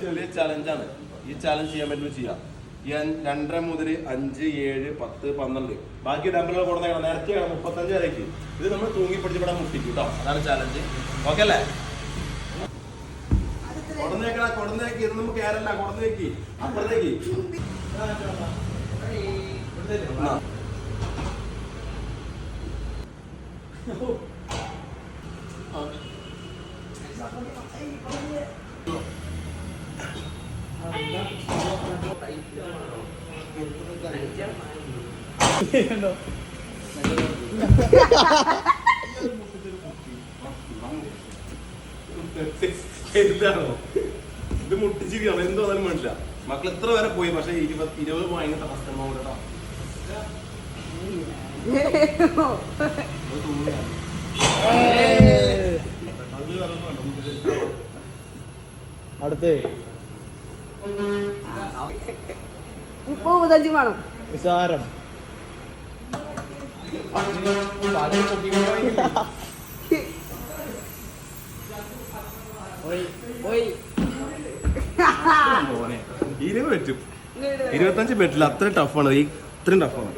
ചെറിയ ചലഞ്ചാണ്. ഈ ചലഞ്ച് ചെയ്യാൻ പറ്റുമ്പോൾ ചെയ്യാം. 2.5 മുതൽ 5, 7, 10, 12 ബാക്കി ഡംബലുകൾ കൊടുത്തേക്കണം. നേരത്തെ 35 വരേക്ക് ഇത് നമ്മൾ തൂങ്ങി പിടിച്ച് ഇവിടെ മുട്ടിക്കും കേട്ടോ. അതാണ് ചലഞ്ച്. ഓക്കെ അല്ലേ? കൊടുന്നേക്ക് ഇത് നമുക്ക് കയറല്ല. കൊടുന്നേക്ക് അപ്പുറത്തേക്ക് എന്താണോ ഇത് മുട്ടിച്ചിരിക്കണം. എന്തോ അതാലും വേണ്ടില്ല. മക്കൾ എത്ര വരെ പോയി. പക്ഷെ 20 ഭയങ്കര കഷ്ടമോ കേട്ടോ. അടുത്ത് 35 വേണം. നിസാരം പറ്റും. 25 പറ്റില്ല. അത്രയും ടഫാണ്. ഇത്രയും ടഫാണ്.